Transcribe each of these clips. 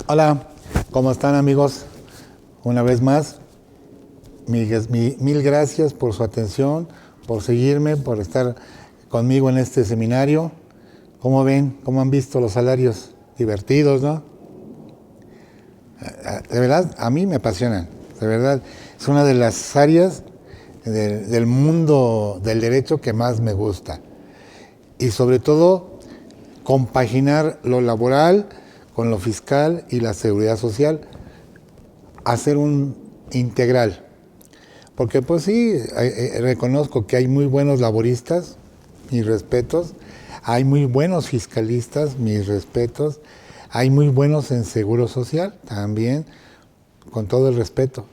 Hola, ¿cómo están amigos? Una vez más, mil gracias por su atención, por seguirme, por estar conmigo en este seminario. ¿Cómo ven? ¿Cómo han visto los salarios? Divertidos, ¿no? De verdad, a mí me apasionan. De verdad, es una de las áreas del mundo del derecho que más me gusta. Y sobre todo, compaginar lo laboral con lo fiscal y la seguridad social, hacer un integral. Porque pues sí, reconozco que hay muy buenos laboristas, mis respetos, hay muy buenos fiscalistas, mis respetos, hay muy buenos en seguro social, también, con todo el respeto.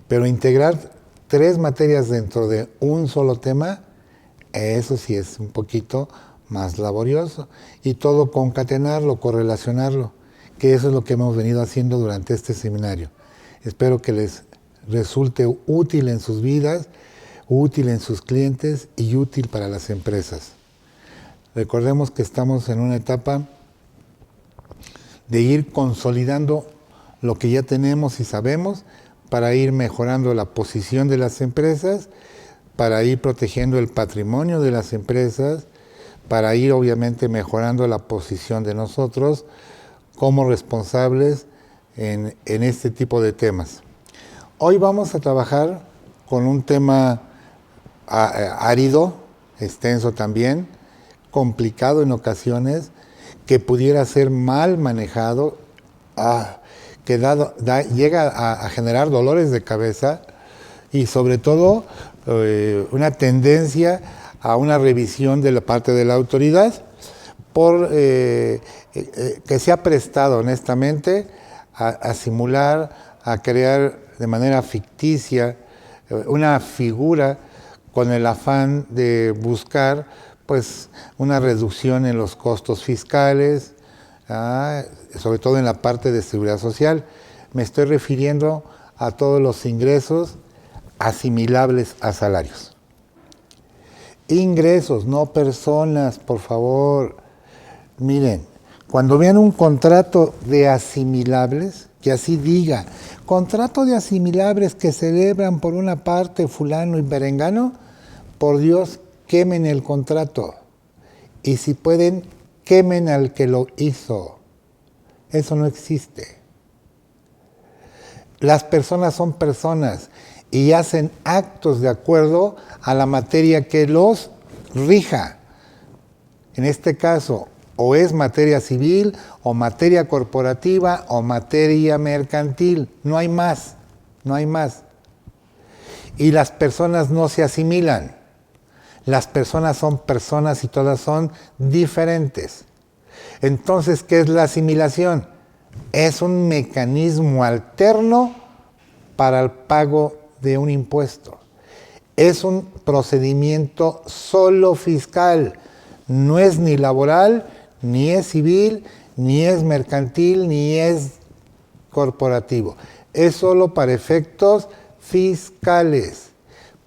Pero integrar 3 materias dentro de un solo tema, eso sí es un poquito más laborioso. Y todo concatenarlo, correlacionarlo, que eso es lo que hemos venido haciendo durante este seminario. Espero que les resulte útil en sus vidas, útil en sus clientes y útil para las empresas. Recordemos que estamos en una etapa de ir consolidando lo que ya tenemos y sabemos para ir mejorando la posición de las empresas, para ir protegiendo el patrimonio de las empresas, para ir obviamente mejorando la posición de nosotros como responsables en este tipo de temas. Hoy vamos a trabajar con un tema árido, extenso también, complicado en ocasiones, que pudiera ser mal manejado, que llega a generar dolores de cabeza y sobre todo una tendencia a una revisión de la parte de la autoridad por que se ha prestado honestamente a simular, a crear de manera ficticia una figura con el afán de buscar pues una reducción en los costos fiscales, sobre todo en la parte de seguridad social. Me estoy refiriendo a todos los ingresos asimilables a salarios. Ingresos, no personas, por favor. Miren, cuando vean un contrato de asimilables, que así diga, contrato de asimilables que celebran por una parte fulano y perengano, por Dios, quemen el contrato. Y si pueden, quemen al que lo hizo. Eso no existe. Las personas son personas y hacen actos de acuerdo a la materia que los rija. En este caso, o es materia civil, o materia corporativa, o materia mercantil. No hay más, no hay más. Y las personas no se asimilan. Las personas son personas y todas son diferentes. Entonces, ¿qué es la asimilación? Es un mecanismo alterno para el pago de un impuesto. Es un procedimiento solo fiscal. No es ni laboral, ni es civil, ni es mercantil, ni es corporativo. Es solo para efectos fiscales.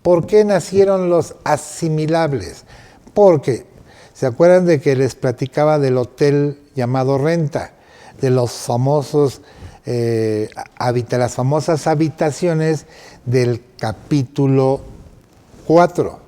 ¿Por qué nacieron los asimilables? Porque, ¿se acuerdan de que les platicaba del hotel llamado renta? De los famosos, las famosas habitaciones del capítulo 4,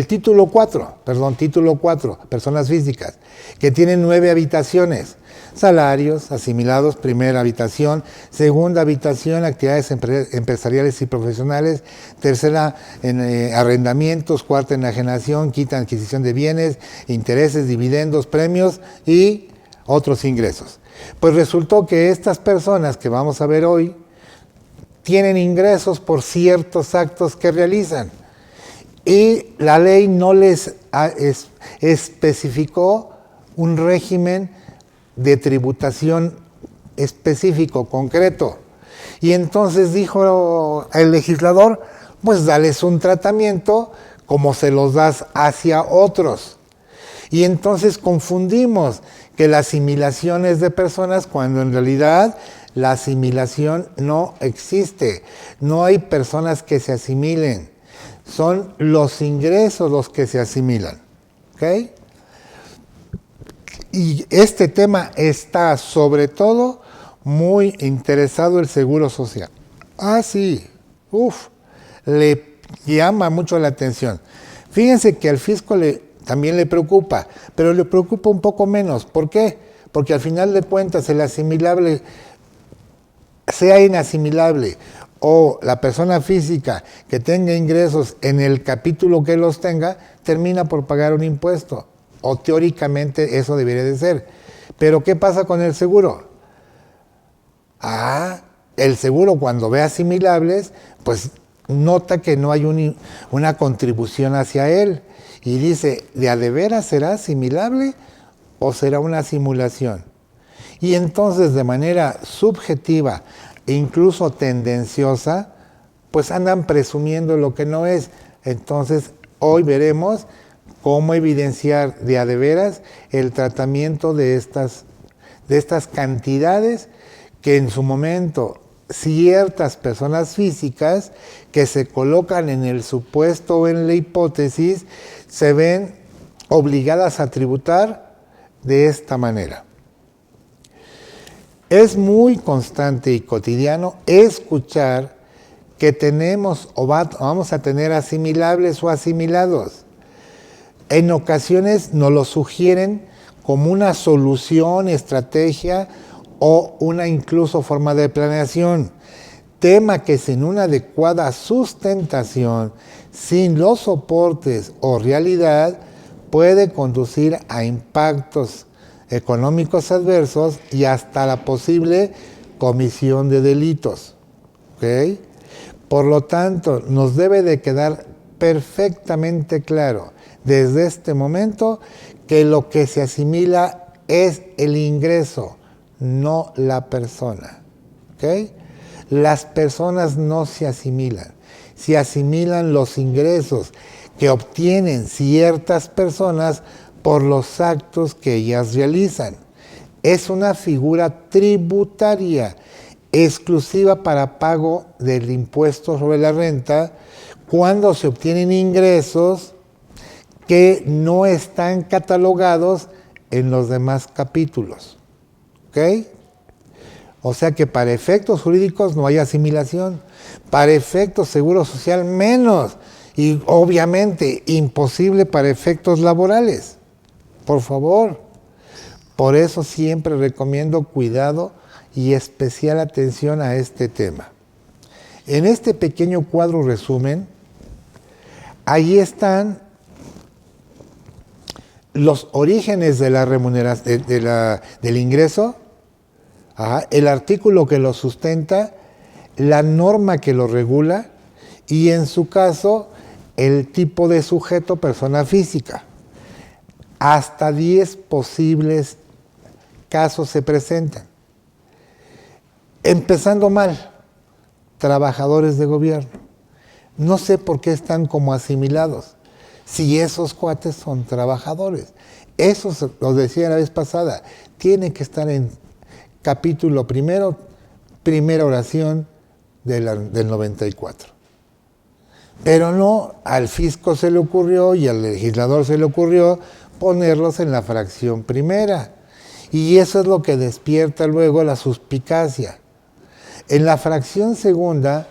título 4, personas físicas, que tienen 9 habitaciones. Salarios asimilados, primera habitación, segunda habitación, actividades empresariales y profesionales, tercera en arrendamientos, cuarta enajenación, quinta adquisición de bienes, intereses, dividendos, premios y otros ingresos. Pues resultó que estas personas que vamos a ver hoy tienen ingresos por ciertos actos que realizan. Y la ley no les especificó un régimen de tributación específico, concreto. Y entonces dijo el legislador, pues dales un tratamiento como se los das hacia otros. Y entonces confundimos que la asimilación es de personas cuando en realidad la asimilación no existe. No hay personas que se asimilen. Son los ingresos los que se asimilan. ¿Ok? Y este tema está sobre todo muy interesado el Seguro Social. Ah, sí, le llama mucho la atención. Fíjense que al fisco también le preocupa, pero le preocupa un poco menos. ¿Por qué? Porque al final de cuentas el asimilable, sea inasimilable, o la persona física que tenga ingresos en el capítulo que los tenga, termina por pagar un impuesto. O teóricamente eso debería de ser. Pero ¿qué pasa con el seguro? El seguro cuando ve asimilables, pues nota que no hay una contribución hacia él. Y dice, ¿de veras será asimilable o será una simulación? Y entonces de manera subjetiva e incluso tendenciosa, pues andan presumiendo lo que no es. Entonces hoy veremos cómo evidenciar de veras el tratamiento de estas cantidades que en su momento ciertas personas físicas que se colocan en el supuesto o en la hipótesis se ven obligadas a tributar de esta manera. Es muy constante y cotidiano escuchar que tenemos o vamos a tener asimilables o asimilados. En ocasiones nos lo sugieren como una solución, estrategia o una incluso forma de planeación. Tema que sin una adecuada sustentación, sin los soportes o realidad, puede conducir a impactos económicos adversos y hasta la posible comisión de delitos. ¿Okay? Por lo tanto, nos debe de quedar perfectamente claro desde este momento que lo que se asimila es el ingreso, no la persona. ¿Okay? Las personas no se asimilan, se asimilan los ingresos que obtienen ciertas personas por los actos que ellas realizan. Es una figura tributaria exclusiva para pago del impuesto sobre la renta cuando se obtienen ingresos que no están catalogados en los demás capítulos. ¿Ok? O sea que para efectos jurídicos no hay asimilación, para efectos seguro social menos, y obviamente imposible para efectos laborales. Por favor. Por eso siempre recomiendo cuidado y especial atención a este tema. En este pequeño cuadro resumen, ahí están los orígenes de la remuneración, del ingreso, el artículo que lo sustenta, la norma que lo regula y en su caso el tipo de sujeto, persona física. Hasta 10 posibles casos se presentan. Empezando mal, trabajadores de gobierno. No sé por qué están como asimilados, si esos cuates son trabajadores. Esos, lo decía la vez pasada, tienen que estar en capítulo primero, primera oración del 94. Pero no, al fisco se le ocurrió y al legislador se le ocurrió ponerlos en la fracción primera. Y eso es lo que despierta luego la suspicacia. En la fracción segunda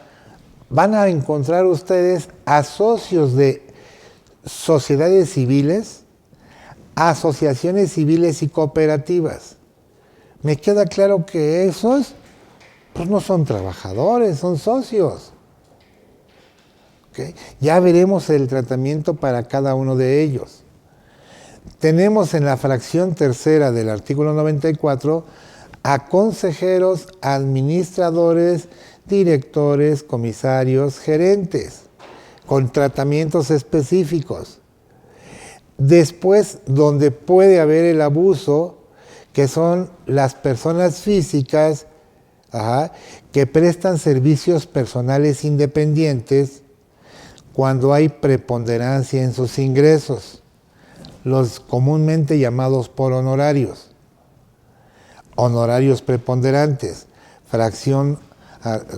van a encontrar ustedes a socios de sociedades civiles, asociaciones civiles y cooperativas. Me queda claro que esos pues no son trabajadores, son socios. ¿Okay? Ya veremos el tratamiento para cada uno de ellos. Tenemos en la fracción tercera del artículo 94 a consejeros, administradores, directores, comisarios, gerentes, con tratamientos específicos. Después, donde puede haber el abuso, que son las personas físicas que prestan servicios personales independientes cuando hay preponderancia en sus ingresos, los comúnmente llamados por honorarios. Honorarios preponderantes, fracción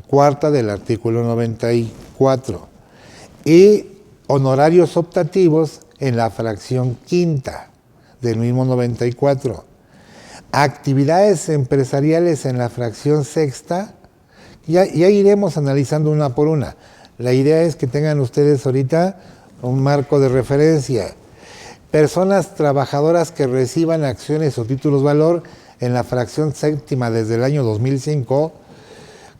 cuarta del artículo 94. Y honorarios optativos en la fracción quinta del mismo 94. actividades empresariales en la fracción sexta, ya iremos analizando una por una. La idea es que tengan ustedes ahorita un marco de referencia. Personas trabajadoras que reciban acciones o títulos valor en la fracción séptima desde el año 2005,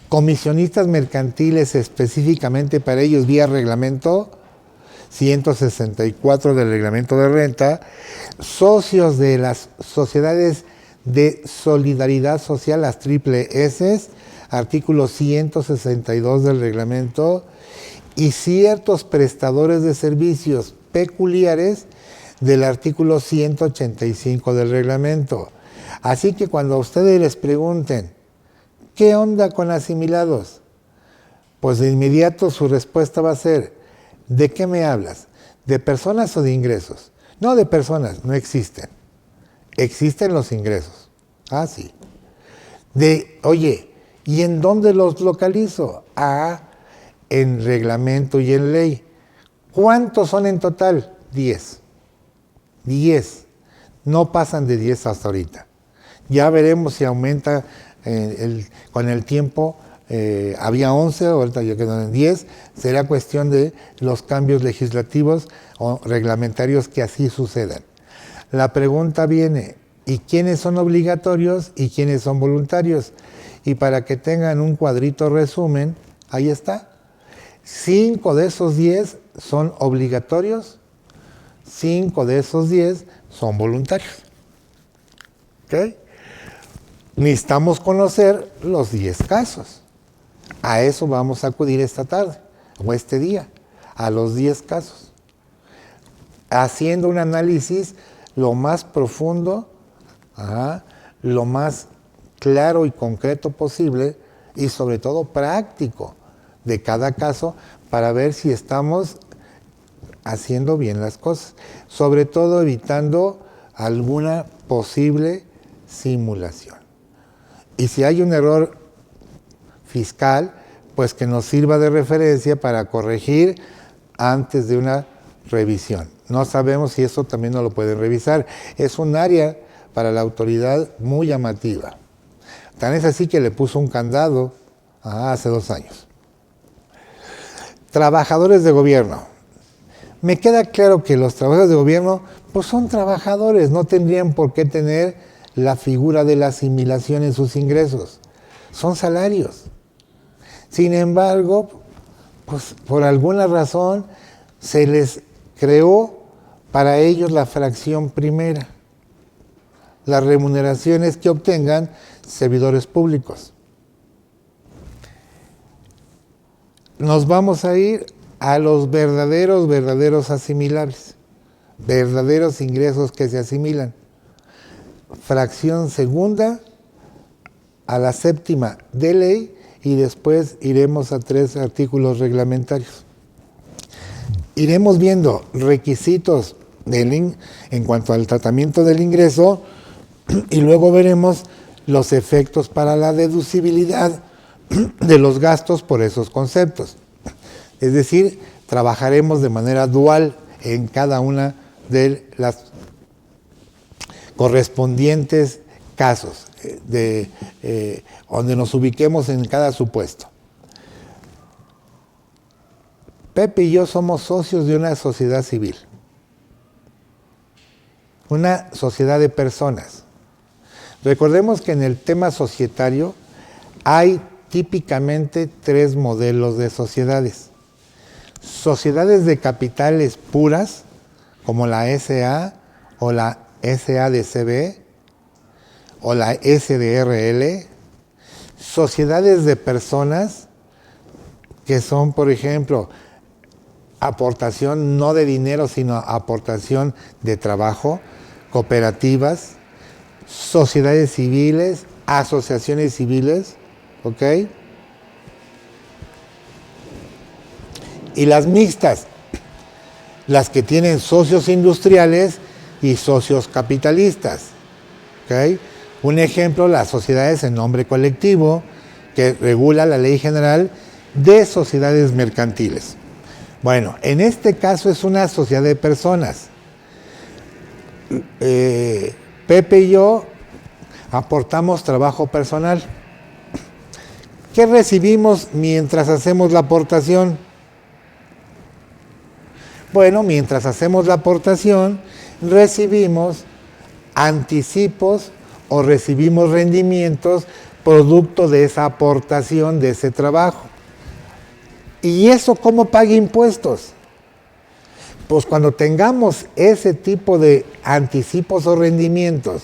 comisionistas mercantiles específicamente para ellos vía reglamento 164 del reglamento de renta, socios de las sociedades de solidaridad social, las triple S, artículo 162 del reglamento, y ciertos prestadores de servicios peculiares del artículo 185 del reglamento. Así que cuando a ustedes les pregunten, ¿qué onda con asimilados? Pues de inmediato su respuesta va a ser, ¿de qué me hablas? ¿De personas o de ingresos? No, de personas, no existen. Existen los ingresos. Ah, sí. Oye, ¿y en dónde los localizo? Ah, en reglamento y en ley. ¿Cuántos son en total? 10. 10. No pasan de 10 hasta ahorita. Ya veremos si aumenta con el tiempo. Había 11, ahorita ya quedan en 10. Será cuestión de los cambios legislativos o reglamentarios que así sucedan. La pregunta viene, ¿y quiénes son obligatorios y quiénes son voluntarios? Y para que tengan un cuadrito resumen, ahí está. 5 de esos 10 son obligatorios, 5 de esos 10 son voluntarios. ¿Ok? Necesitamos conocer los 10 casos. A eso vamos a acudir esta tarde o este día, a los 10 casos. Haciendo un análisis lo más profundo, lo más claro y concreto posible y sobre todo práctico de cada caso para ver si estamos haciendo bien las cosas. Sobre todo evitando alguna posible simulación. Y si hay un error fiscal, pues que nos sirva de referencia para corregir antes de una revisión. No sabemos si eso también no lo pueden revisar. Es un área para la autoridad muy llamativa. Tan es así que le puso un candado hace 2 años. Trabajadores de gobierno. Me queda claro que los trabajadores de gobierno pues son trabajadores, no tendrían por qué tener la figura de la asimilación en sus ingresos. Son salarios. Sin embargo, pues por alguna razón se les creó para ellos la fracción primera, las remuneraciones que obtengan servidores públicos. Nos vamos a ir a los verdaderos asimilables, verdaderos ingresos que se asimilan. Fracción segunda a la séptima de ley y después iremos a 3 artículos reglamentarios. Iremos viendo requisitos en cuanto al tratamiento del ingreso y luego veremos los efectos para la deducibilidad de los gastos por esos conceptos. Es decir, trabajaremos de manera dual en cada una de las correspondientes casos, donde nos ubiquemos en cada supuesto. Pepe y yo somos socios de una sociedad civil, una sociedad de personas. Recordemos que en el tema societario hay típicamente 3 modelos de sociedades. Sociedades de capitales puras, como la SA o la SADCB o la SDRL. Sociedades de personas, que son, por ejemplo, aportación no de dinero, sino aportación de trabajo, cooperativas, sociedades civiles, asociaciones civiles, ¿ok? Y las mixtas, las que tienen socios industriales y socios capitalistas, ¿ok? Un ejemplo, las sociedades en nombre colectivo, que regula la Ley General de Sociedades Mercantiles. Bueno, en este caso es una sociedad de personas. Pepe y yo Aportamos trabajo personal. ¿Qué recibimos mientras hacemos la aportación? Bueno, mientras hacemos la aportación, recibimos anticipos o recibimos rendimientos producto de esa aportación, de ese trabajo. ¿Y eso cómo paga impuestos? Pues cuando tengamos ese tipo de anticipos o rendimientos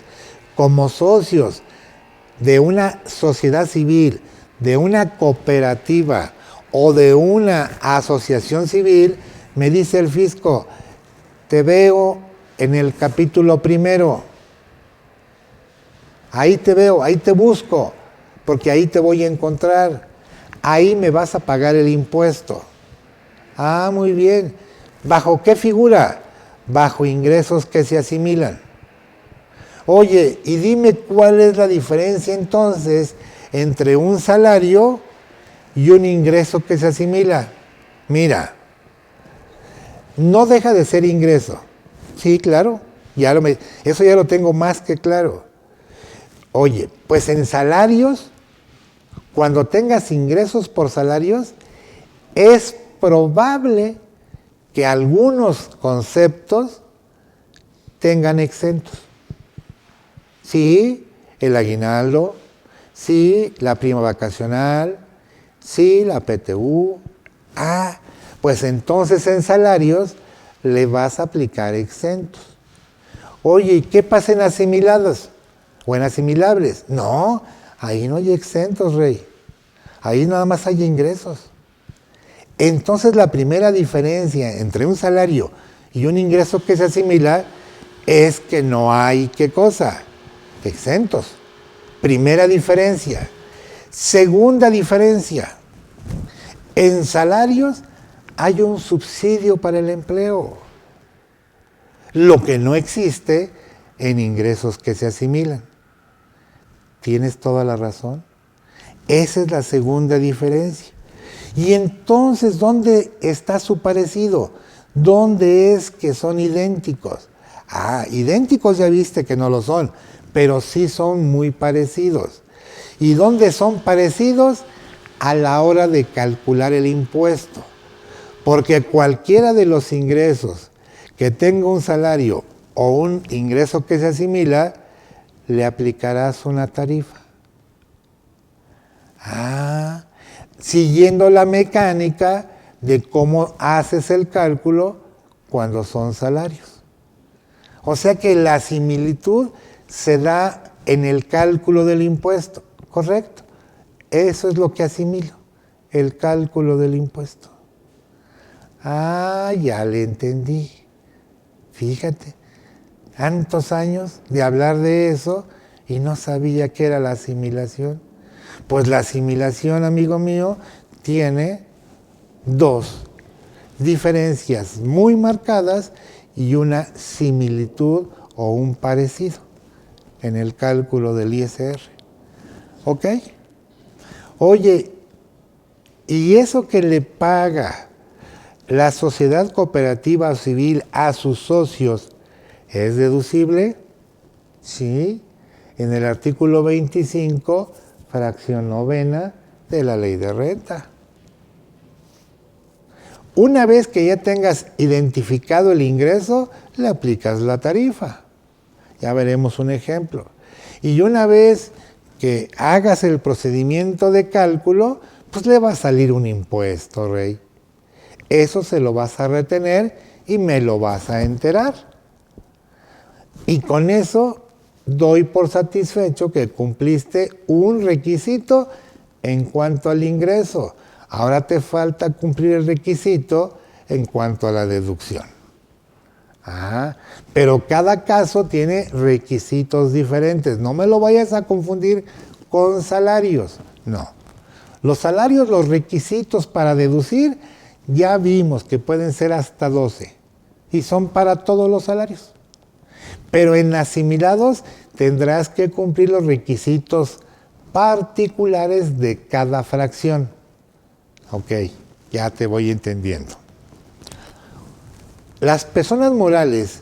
como socios de una sociedad civil, de una cooperativa o de una asociación civil, me dice el fisco, te veo en el capítulo primero, ahí te veo, ahí te busco, porque ahí te voy a encontrar, ahí me vas a pagar el impuesto. Ah, muy bien. ¿Bajo qué figura? Bajo ingresos que se asimilan. Oye, y dime cuál es la diferencia entonces entre un salario y un ingreso que se asimila. Mira, no deja de ser ingreso. Sí, claro, eso ya lo tengo más que claro. Oye, pues en salarios, cuando tengas ingresos por salarios, es probable que algunos conceptos tengan exentos. Sí, el aguinaldo, sí, la prima vacacional, sí, la PTU. Ah, pues entonces en salarios le vas a aplicar exentos. Oye, ¿y qué pasa en asimilados o en asimilables? No, ahí no hay exentos, Rey. Ahí nada más hay ingresos. Entonces la primera diferencia entre un salario y un ingreso que se asimila es que no hay, ¿qué cosa? Exentos. Primera diferencia. Segunda diferencia. En salarios hay un subsidio para el empleo. Lo que no existe en ingresos que se asimilan. Tienes toda la razón. Esa es la segunda diferencia. Y entonces, ¿dónde está su parecido? ¿Dónde es que son idénticos? Ah, idénticos ya viste que no lo son, pero sí son muy parecidos. ¿Y dónde son parecidos? A la hora de calcular el impuesto. Porque cualquiera de los ingresos que tenga un salario o un ingreso que se asimila, le aplicarás una tarifa. Ah, siguiendo la mecánica de cómo haces el cálculo cuando son salarios. O sea que la similitud se da en el cálculo del impuesto, ¿correcto? Eso es lo que asimilo, el cálculo del impuesto. Ah, ya le entendí. Fíjate, tantos años de hablar de eso y no sabía qué era la asimilación. Pues la asimilación, amigo mío, tiene dos diferencias muy marcadas y una similitud o un parecido en el cálculo del ISR. ¿Ok? Oye, ¿y eso que le paga la sociedad cooperativa o civil a sus socios es deducible? Sí, en el artículo 25, fracción novena de la ley de renta. Una vez que ya tengas identificado el ingreso, le aplicas la tarifa. Ya veremos un ejemplo. Y una vez que hagas el procedimiento de cálculo, pues le va a salir un impuesto, Rey. Eso se lo vas a retener y me lo vas a enterar. Y con eso doy por satisfecho que cumpliste un requisito en cuanto al ingreso. Ahora te falta cumplir el requisito en cuanto a la deducción. Pero cada caso tiene requisitos diferentes. No me lo vayas a confundir con salarios. No. Los salarios, los requisitos para deducir, ya vimos que pueden ser hasta 12. Y son para todos los salarios. Pero en asimilados tendrás que cumplir los requisitos particulares de cada fracción. Ok, ya te voy entendiendo. Las personas morales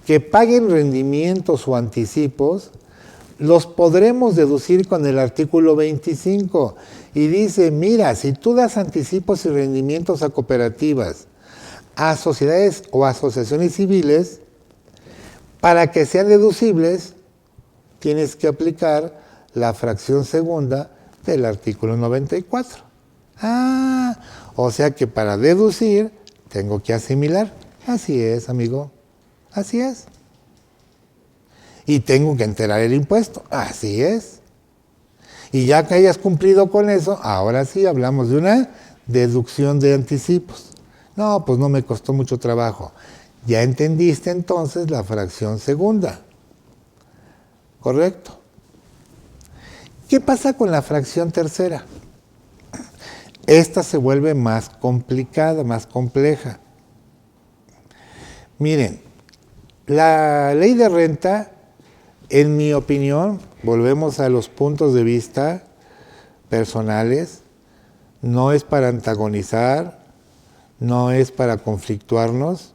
que paguen rendimientos o anticipos los podremos deducir con el artículo 25. Y dice, mira, si tú das anticipos y rendimientos a cooperativas, a sociedades o asociaciones civiles, para que sean deducibles, tienes que aplicar la fracción segunda del artículo 94. O sea que para deducir, tengo que asimilar. Así es, amigo. Así es. Y tengo que enterar el impuesto. Así es. Y ya que hayas cumplido con eso, ahora sí hablamos de una deducción de anticipos. No, pues no me costó mucho trabajo. Ya entendiste entonces la fracción segunda. ¿Correcto? ¿Qué pasa con la fracción tercera? Esta se vuelve más complicada, más compleja. Miren, la ley de renta, en mi opinión, volvemos a los puntos de vista personales, no es para antagonizar, no es para conflictuarnos,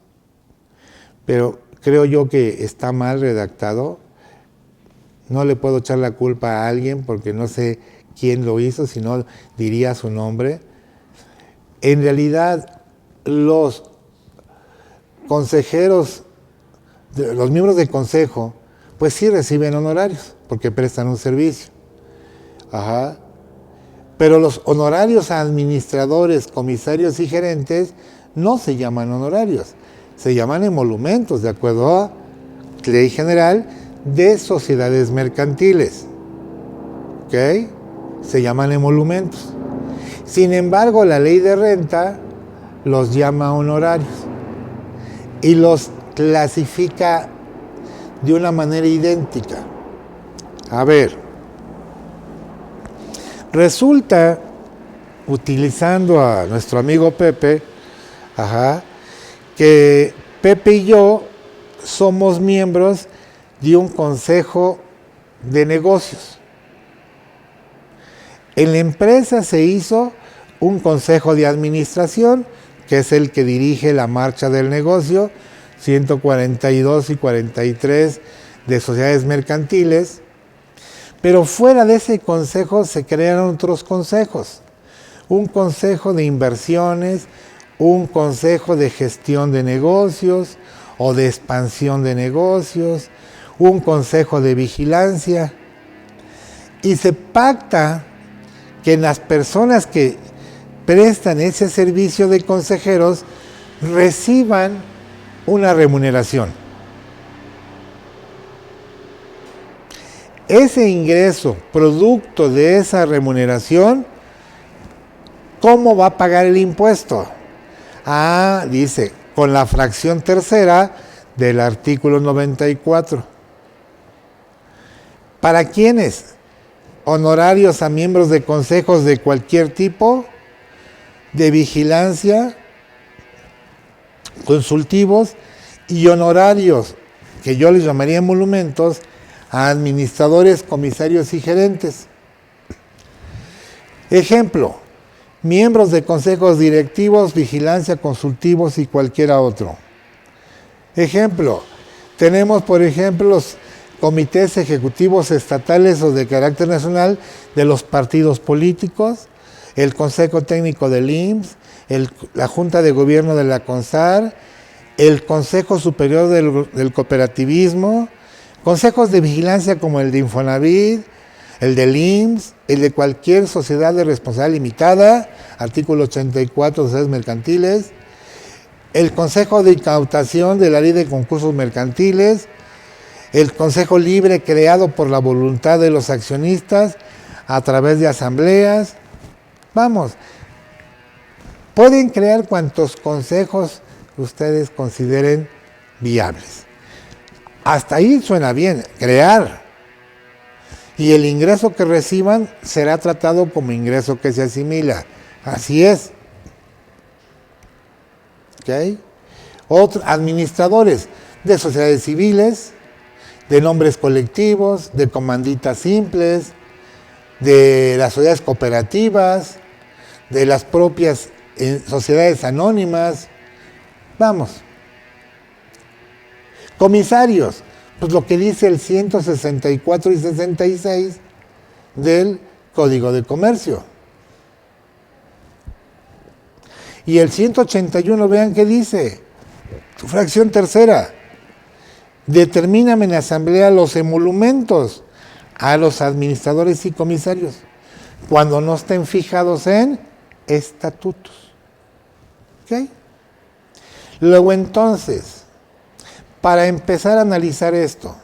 pero creo yo que está mal redactado. No le puedo echar la culpa a alguien porque no sé quién lo hizo, si no diría su nombre. En realidad, los consejeros, los miembros del consejo, pues sí reciben honorarios porque prestan un servicio. Ajá. Pero los honorarios a administradores, comisarios y gerentes no se llaman honorarios, se llaman emolumentos, de acuerdo a Ley General de Sociedades Mercantiles. ¿Ok? Se llaman emolumentos. Sin embargo, la ley de renta los llama honorarios y los clasifica de una manera idéntica. A ver, resulta, utilizando a nuestro amigo Pepe, que Pepe y yo somos miembros de un consejo de negocios. En la empresa se hizo un consejo de administración, que es el que dirige la marcha del negocio, 142 y 43 de sociedades mercantiles, pero fuera de ese consejo se crearon otros consejos, un consejo de inversiones, un consejo de gestión de negocios o de expansión de negocios, un consejo de vigilancia, y se pacta que las personas que prestan ese servicio de consejeros reciban una remuneración. Ese ingreso, producto de esa remuneración, ¿cómo va a pagar el impuesto? Dice, con la fracción tercera del artículo 94. ¿Para quiénes? Honorarios a miembros de consejos de cualquier tipo, de vigilancia, consultivos, y honorarios, que yo les llamaría emolumentos, a administradores, comisarios y gerentes. Ejemplo, miembros de consejos directivos, vigilancia, consultivos y cualquiera otro. Ejemplo, tenemos por ejemplo los comités ejecutivos estatales o de carácter nacional de los partidos políticos, el Consejo Técnico del IMSS, la Junta de Gobierno de la CONSAR, el Consejo Superior del Cooperativismo, consejos de vigilancia como el de Infonavit, el del IMSS, el de cualquier sociedad de responsabilidad limitada, artículo 84 de sociedades mercantiles, el Consejo de Incautación de la Ley de Concursos Mercantiles, el Consejo Libre creado por la voluntad de los accionistas a través de asambleas. Vamos, pueden crear cuantos consejos ustedes consideren viables. Hasta ahí suena bien, crear. Y el ingreso que reciban será tratado como ingreso que se asimila. Así es. ¿Ok? Otros administradores de sociedades civiles, de nombres colectivos, de comanditas simples, de las sociedades cooperativas, de las propias sociedades anónimas. Vamos. Comisarios, Pues lo que dice el 164 y 66 del Código de Comercio. Y el 181, vean qué dice. Su fracción tercera. Determíname en asamblea los emolumentos a los administradores y comisarios cuando no estén fijados en estatutos. ¿Ok? Luego entonces, para empezar a analizar esto,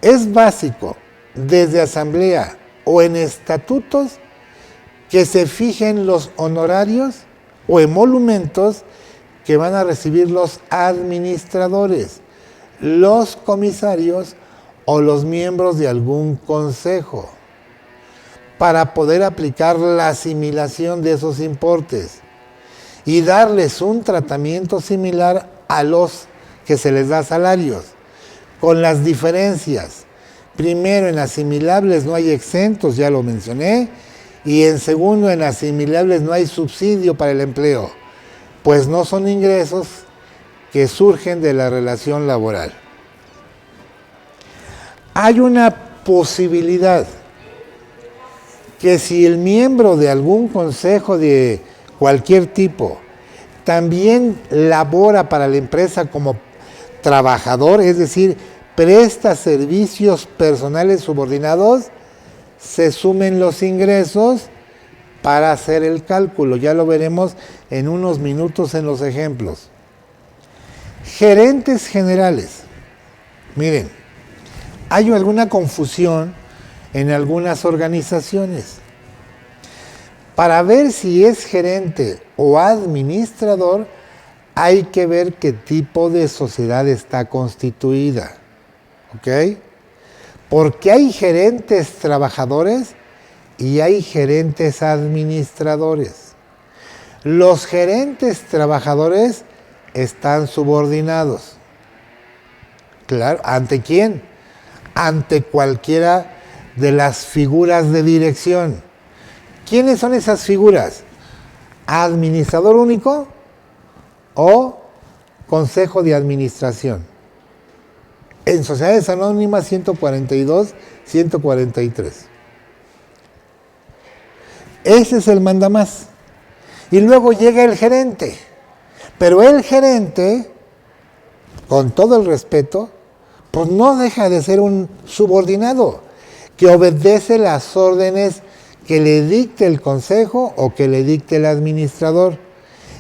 es básico desde asamblea o en estatutos que se fijen los honorarios o emolumentos que van a recibir los administradores, los comisarios o los miembros de algún consejo, para poder aplicar la asimilación de esos importes y darles un tratamiento similar a los que se les da salarios, con las diferencias. Primero, en asimilables no hay exentos, ya lo mencioné, y en segundo, en asimilables no hay subsidio para el empleo, pues no son ingresos que surgen de la relación laboral. Hay una posibilidad que si el miembro de algún consejo de cualquier tipo también labora para la empresa como trabajador, es decir, presta servicios personales subordinados, se sumen los ingresos para hacer el cálculo. Ya lo veremos en unos minutos en los ejemplos. Gerentes generales. Miren, hay alguna confusión en algunas organizaciones. Para ver si es gerente o administrador, hay que ver qué tipo de sociedad está constituida. ¿Ok? Porque hay gerentes trabajadores y hay gerentes administradores. Los gerentes trabajadores están subordinados. Claro, ¿ante quién? Ante cualquiera de las figuras de dirección. ¿Quiénes son esas figuras? ¿Administrador único o consejo de administración? En sociedades anónimas 142, 143. Ese es el mandamás. Y luego llega el gerente. Pero el gerente, con todo el respeto, pues no deja de ser un subordinado que obedece las órdenes que le dicte el consejo o que le dicte el administrador.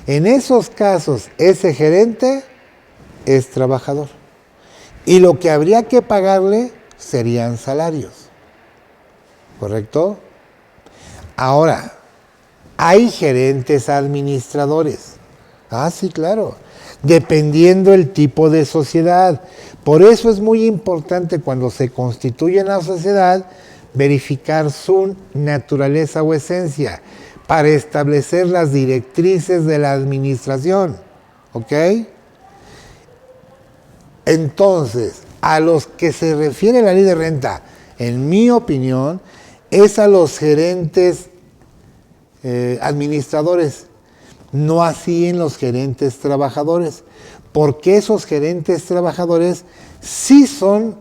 En esos casos, ese gerente es trabajador. Y lo que habría que pagarle serían salarios. ¿Correcto? Ahora, hay gerentes administradores. Ah, sí, claro. Dependiendo el tipo de sociedad. Por eso es muy importante cuando se constituye la sociedad verificar su naturaleza o esencia para establecer las directrices de la administración. ¿Ok? Entonces, a los que se refiere la ley de renta, en mi opinión, es a los gerentes administradores, no así en los gerentes trabajadores, porque esos gerentes trabajadores sí son,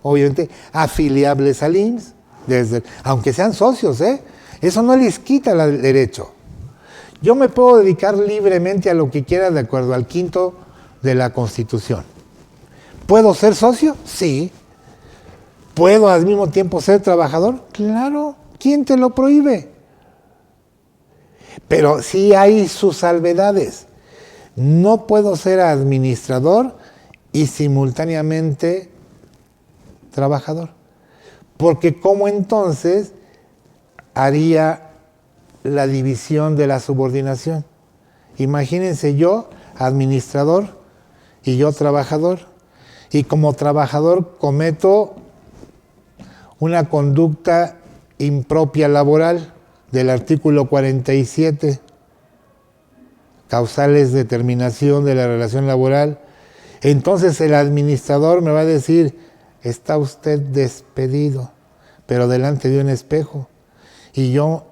obviamente, afiliables al IMSS, aunque sean socios, eso no les quita el derecho. Yo me puedo dedicar libremente a lo que quiera de acuerdo al 5º de la Constitución. ¿Puedo ser socio? Sí. ¿Puedo al mismo tiempo ser trabajador? Claro. ¿Quién te lo prohíbe? Pero sí hay sus salvedades. No puedo ser administrador y simultáneamente trabajador. Porque ¿cómo entonces haría la división de la subordinación? Imagínense yo, administrador, y yo trabajador. Y como trabajador cometo una conducta impropia laboral del artículo 47, causales de terminación de la relación laboral. Entonces el administrador me va a decir, está usted despedido, pero delante de un espejo. Y yo